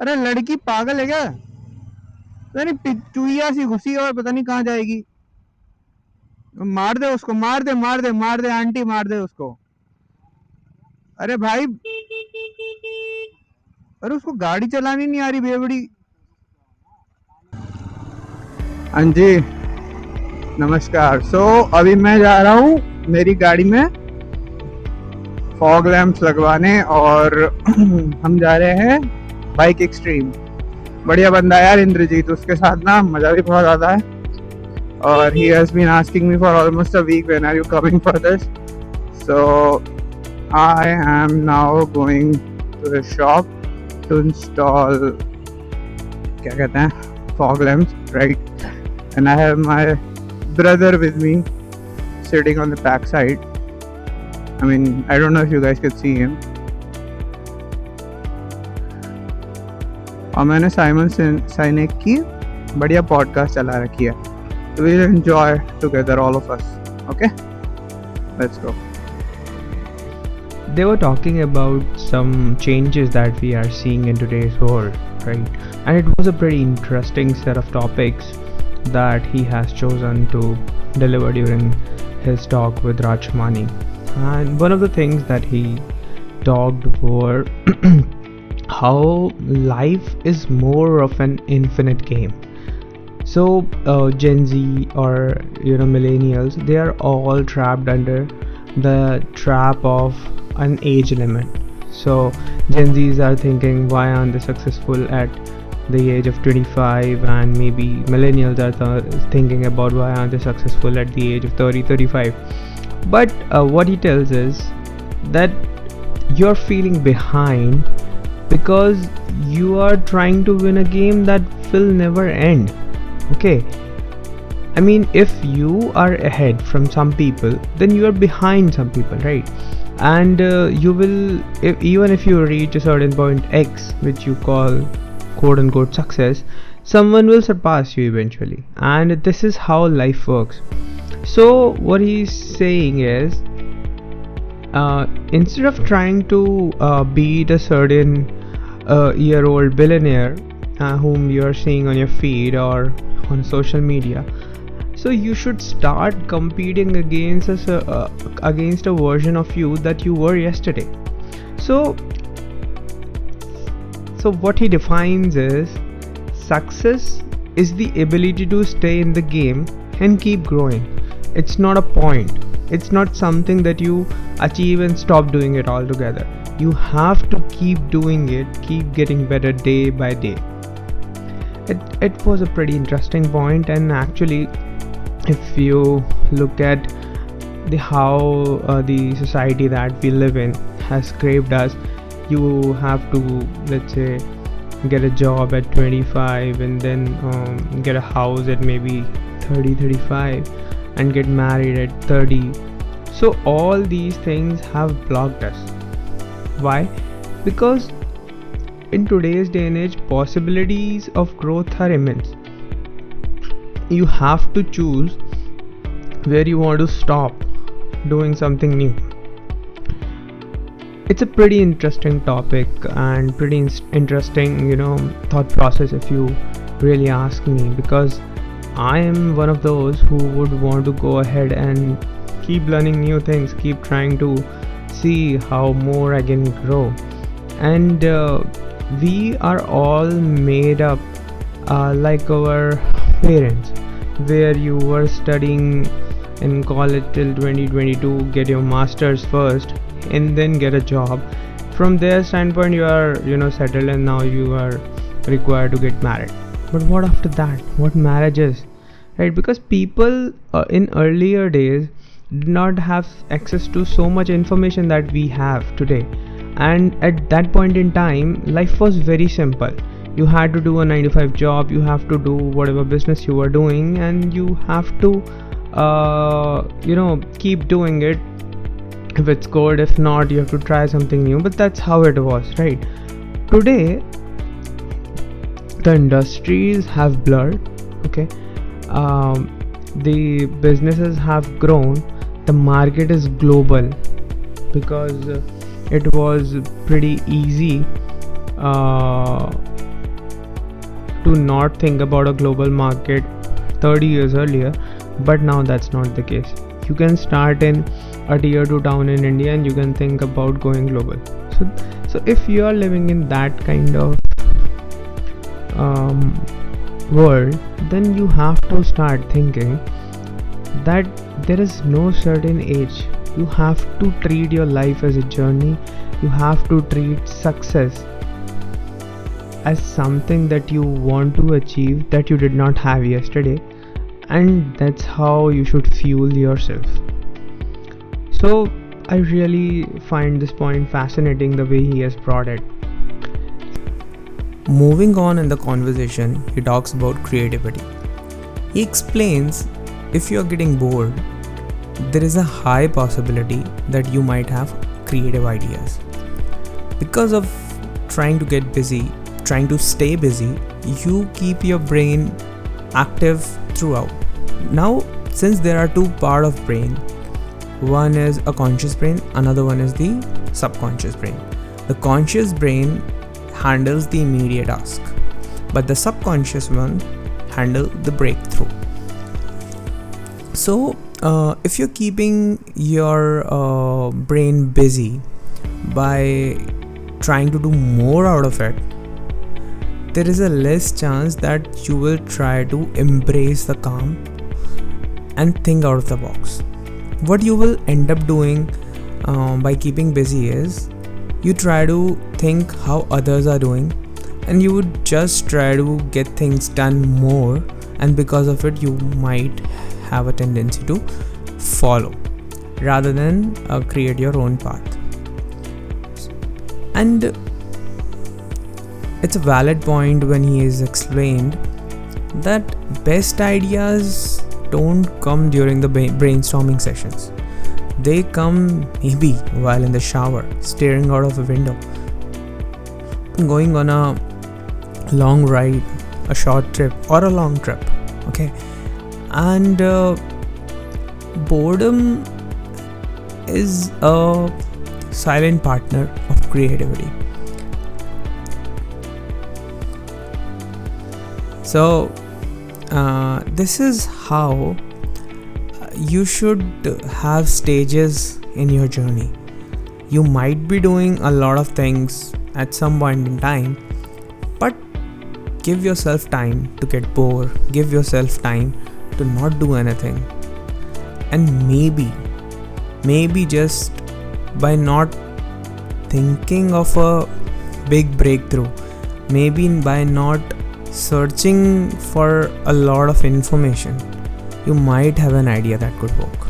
अरे लड़की पागल है क्या? पता नहीं चुईया सी घुसी है और पता नहीं कहाँ जाएगी। मार दे उसको, मार दे मार दे मार दे आंटी, मार दे उसको। अरे भाई, अरे उसको गाड़ी चलानी नहीं आ रही बेवड़ी। हाँ जी, नमस्कार। अभी मैं जा रहा हूँ मेरी गाड़ी में फॉग लैंप्स लगवाने, और हम जा रहे हैं बाइक एक्सट्रीम। बढ़िया बंदा है यार इंद्रजीत, उसके साथ ना मज़ा भी बहुत आता है। और he has been asking me for almost a week, when are you coming for this? So I am now going to the shop to install, क्या कहते हैं, fog lamps, right? And I have my brother with me sitting on the back side. I mean, I don't know if you guys could see him. और मैंने Simon साइनेक की बढ़िया podcast चला रखी है, so we'll enjoy together, all of us. Okay, let's go. They were talking about some changes that we are seeing in today's world, right? And it was a pretty interesting set of topics that he has chosen to deliver during his talk with Raj Shamani. And one of the things that he talked were how life is more of an infinite game. So Gen Z, or millennials, they are all trapped under the trap of an age limit. So Gen Zs are thinking, why aren't they successful at the age of 25, and maybe millennials are thinking about why aren't they successful at the age of 30, 35. But what he tells is that you're feeling behind because you are trying to win a game that will never end. Okay, I mean, if you are ahead from some people, then you are behind some people, right? And you will, even if you reach a certain point X, which you call quote unquote success, someone will surpass you eventually. And this is how life works. So what he's saying is, instead of trying to beat a certain year-old billionaire whom you are seeing on your feed or on social media, so you should start competing against a version of you that you were yesterday. So what he defines is, success is the ability to stay in the game and keep growing. It's not a point, it's not something that you achieve and stop doing it altogether. You have to keep doing it, keep getting better day by day. It was a pretty interesting point, and actually, if you look at how the society that we live in has scraped us, you have to, let's say, get a job at 25, and then get a house at maybe 30, 35, and get married at 30. So all these things have blocked us. Why? Because in today's day and age, possibilities of growth are immense. You have to choose where you want to stop doing something new. It's a pretty interesting topic and pretty interesting, thought process, if you really ask me, because I am one of those who would want to go ahead and keep learning new things, keep trying to see how more I can grow. And we are all made up like our parents, where you were studying in college till 2022, get your masters first, and then get a job. From their standpoint, you are settled, and now you are required to get married. But what after that? What marriages, right? Because people in earlier days did not have access to so much information that we have today. And at that point in time, life was very simple. You had to do a 9 to 5 job, you have to do whatever business you were doing, and you have to keep doing it. If it's good, if not, you have to try something new. But that's how it was, right? Today the industries have blurred. Okay, the businesses have grown, the market is global, because it was pretty easy to not think about a global market 30 years earlier, but now that's not the case. You can start in a tier 2 town in India and you can think about going global. So if you are living in that kind of world, then you have to start thinking that there is no certain age. You have to treat your life as a journey. You have to treat success as something that you want to achieve that you did not have yesterday, and that's how you should fuel yourself. So I really find this point fascinating, the way he has brought it. Moving on in the conversation, he talks about creativity. He explains if you are getting bored, there is a high possibility that you might have creative ideas. Because of trying to get busy, trying to stay busy, you keep your brain active throughout. Now, since there are two parts of brain, one is a conscious brain, another one is the subconscious brain. The conscious brain handles the immediate task, but the subconscious one handle the breakthrough. So if you're keeping your brain busy by trying to do more out of it, there is a less chance that you will try to embrace the calm and think out of the box. What you will end up doing by keeping busy is you try to think how others are doing, and you would just try to get things done more, and because of it you might have a tendency to follow rather than create your own path. And it's a valid point when he is explained that best ideas don't come during the brainstorming sessions. They come maybe while in the shower, staring out of a window, going on a long ride, a short trip or a long trip. Okay, and boredom is a silent partner of creativity. So this is how you should have stages in your journey. You might be doing a lot of things at some point in time, but give yourself time to get bored, give yourself time to not do anything, and maybe just by not thinking of a big breakthrough, maybe by not searching for a lot of information, you might have an idea that could work.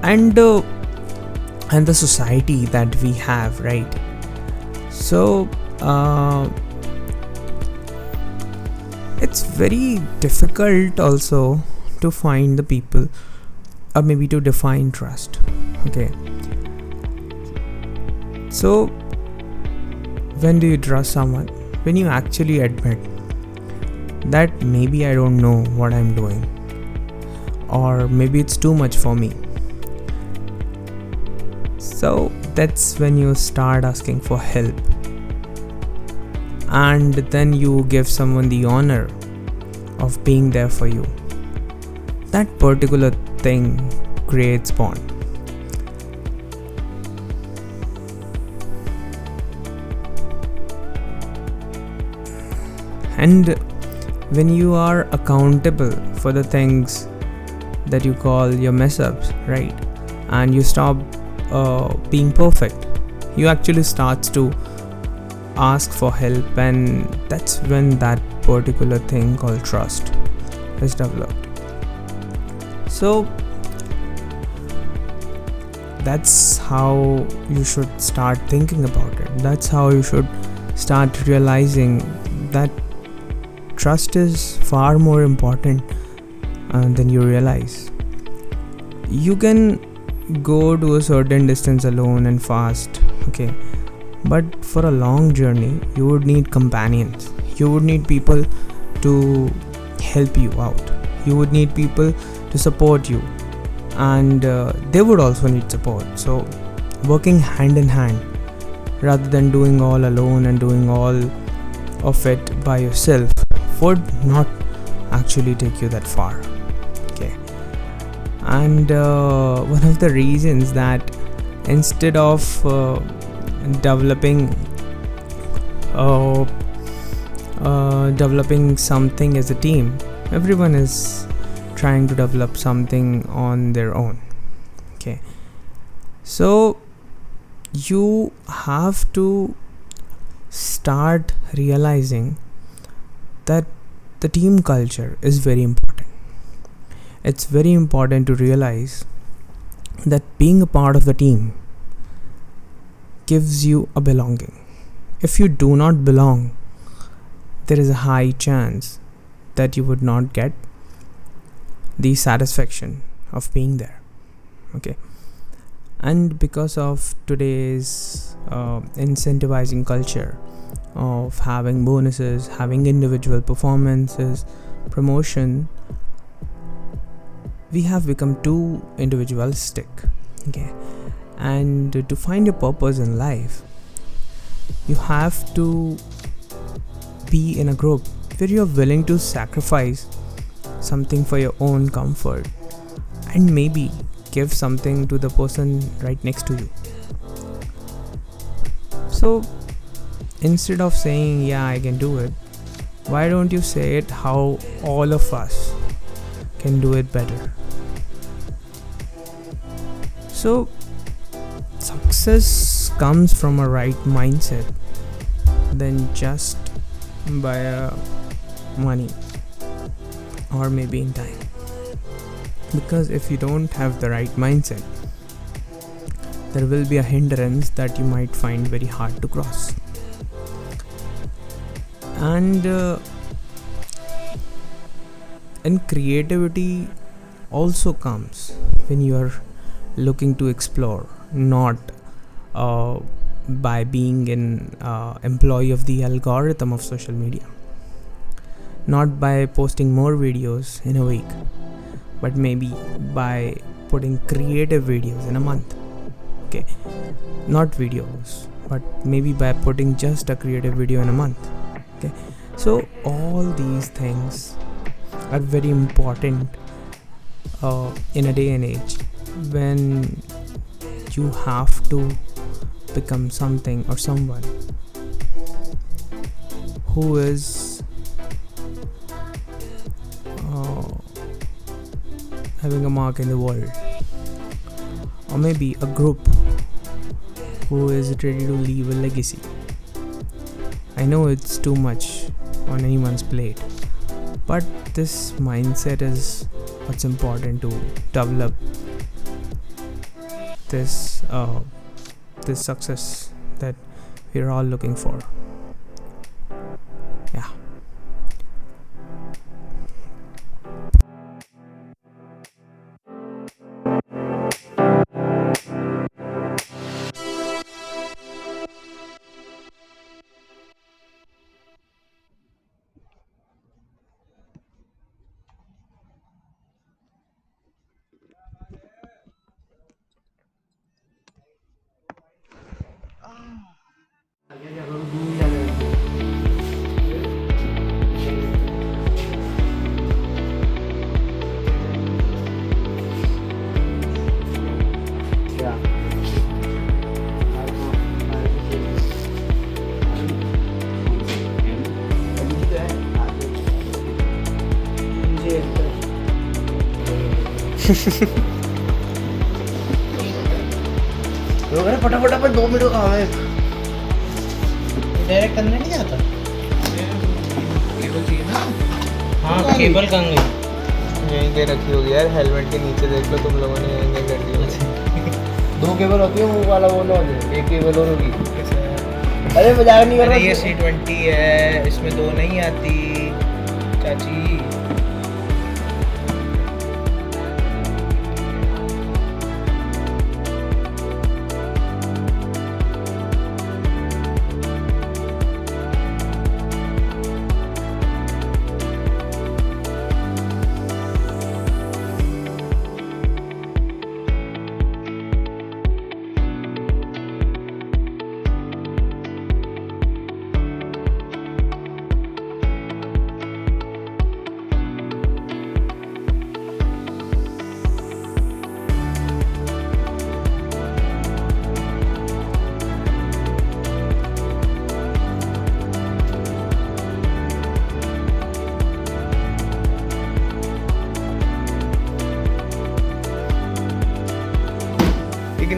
And the society that we have, right? So it's very difficult also to find the people, or maybe to define trust. Okay, so when do you trust someone? When you actually admit that maybe I don't know what I'm doing, or maybe it's too much for me. So that's when you start asking for help, and then you give someone the honor of being there for you. That particular thing creates bond. And when you are accountable for the things that you call your mess ups, right, and you stop being perfect, you actually starts to ask for help, and that's when that particular thing called trust is developed. So that's how you should start thinking about it. That's how you should start realizing that trust is far more important than you realize. You can go to a certain distance alone and fast, okay, but for a long journey you would need companions. You would need people to help you out. You would need people to support you, and they would also need support. So working hand in hand rather than doing all alone and doing all of it by yourself would not actually take you that far. Okay. And one of the reasons that instead of developing something as a team, everyone is trying to develop something on their own. Okay, so you have to start realizing that the team culture is very important. It's very important to realize that being a part of the team gives you a belonging. If you do not belong, there is a high chance that you would not get the satisfaction of being there. Okay, and because of today's incentivizing culture of having bonuses, having individual performances, promotion, we have become too individualistic. Okay, and to find your purpose in life, you have to be in a group where you're willing to sacrifice something for your own comfort and maybe give something to the person right next to you. So instead of saying, yeah, I can do it, why don't you say it how all of us can do it better? So success comes from a right mindset than just by money or maybe in time. Because if you don't have the right mindset, there will be a hindrance that you might find very hard to cross. And creativity also comes when you are looking to explore, not by being an employee of the algorithm of social media, not by posting more videos in a week, but maybe by putting creative videos in a month. Okay, not videos, but maybe by putting just a creative video in a month. Okay, so all these things are very important in a day and age when you have to become something or someone who is having a mark in the world, or maybe a group who is ready to leave a legacy. I know it's too much on anyone's plate, but this mindset is what's important to develop this success that we're all looking for. Yeah. फटाफट 2 minute का है direct करने नहीं आता cable चाहिए ना। हाँ cable कहाँ गई? यहीं पे रखी होगी यार, हेलमेट के नीचे देख लो तुम लोगों ने यहीं कर दी। 2 केबल होती है, वो वाला वो ना एक केबल और होगी। अरे मजाक नहीं कर रहा, ये C20 है, इसमें 2 नहीं आती चाची।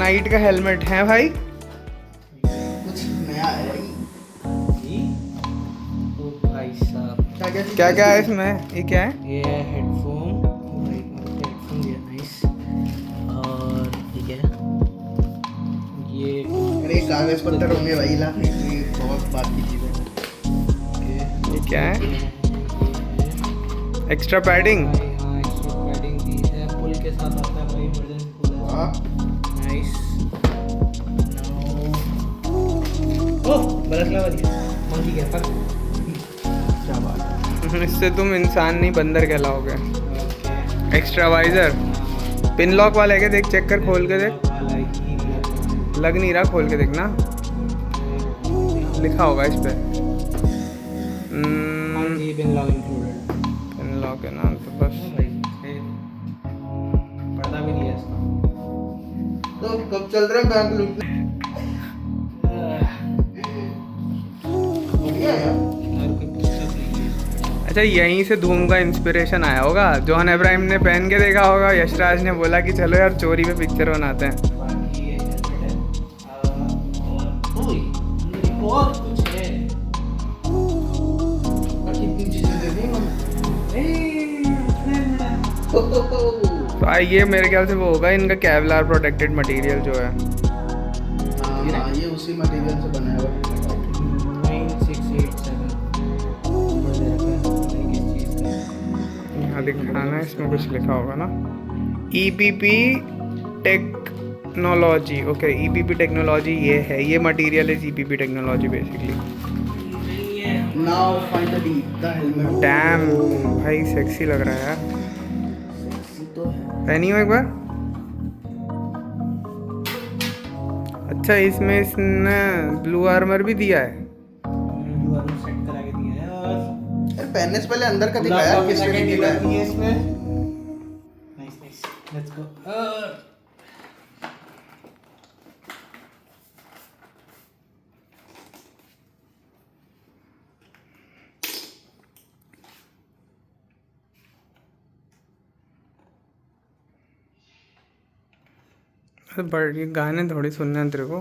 इग्नाइट का हेलमेट है भाई। कुछ नया है भाई। तो भाई साहब क्या क्या है इसमें, ये क्या है? ये है हेडफोन, हेडफोन ये नाइस। और ठीक है ये, अरे कागज पत्तर होंगे भाई, ला ये बहुत बात की चीज़ है। ये क्या है? Extra padding. हाँ एक्स्ट्रा पैडिंग दी है, पुल के साथ आता है भाई, वर्जन पुल है। वाह नाइस। ओह बलकला वाली मंकी क्या फक। क्या बात है। इससे तुम इंसान नहीं बंदर कहलाओगे। Okay extra visor pin lock वाला है क्या? देख चेक कर, खोल के देख। लग नहीं रहा, खोल के देखना, लिखा होगा इस पे। हाँ जी pin lock included. Pin lock है ना, तो बस। पर्दा भी दिया इसका। तो कब चल रहा है बैंक लूटने? बढ़िया है यार। और कोई पुस्तक नहीं है। अच्छा, यहीं से धूम का इंस्पिरेशन आया होगा। जॉन अब्राहम ने पहन के देखा होगा, यशराज ने बोला कि चलो यार चोरी पे पिक्चर बनाते हैं। बाकी ये हेलमेट है। ओए अंदर एक और कुछ है। और कितनी चीजें दे दी मैंने। तो ये मेरे ख्याल से वो होगा इनका केवलार प्रोटेक्टेड मटेरियल जो है। हाँ ये उसी मटेरियल से बनाया हुआ है। 9687 नंबर दे रखा है, पता नहीं किस चीज़ का। यहाँ दिखाना है, इसमें कुछ लिखा होगा ना, EPP technology. Okay, EPP technology ये है, ये material is EPP technology basically. Now finally the helmet. Dam भाई, सेक्सी लग रहा है यार। तो है। पहनी हो एक बार। अच्छा, इसमें इसने ब्लू आर्मर भी दिया है। सेट करा के दिया है। और यार पहनने से पहले अंदर का दिखाया किस तरीके का है। इसमें नाइस नाइस लेट्स गो। अरे बट ये गाने थोड़ी सुनने हैं तेरे को।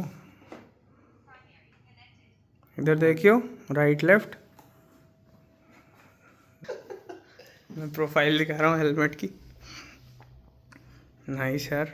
इधर देखियो, राइट लेफ्ट। मैं प्रोफाइल दिखा रहा हूँ हेलमेट की। नाइस यार।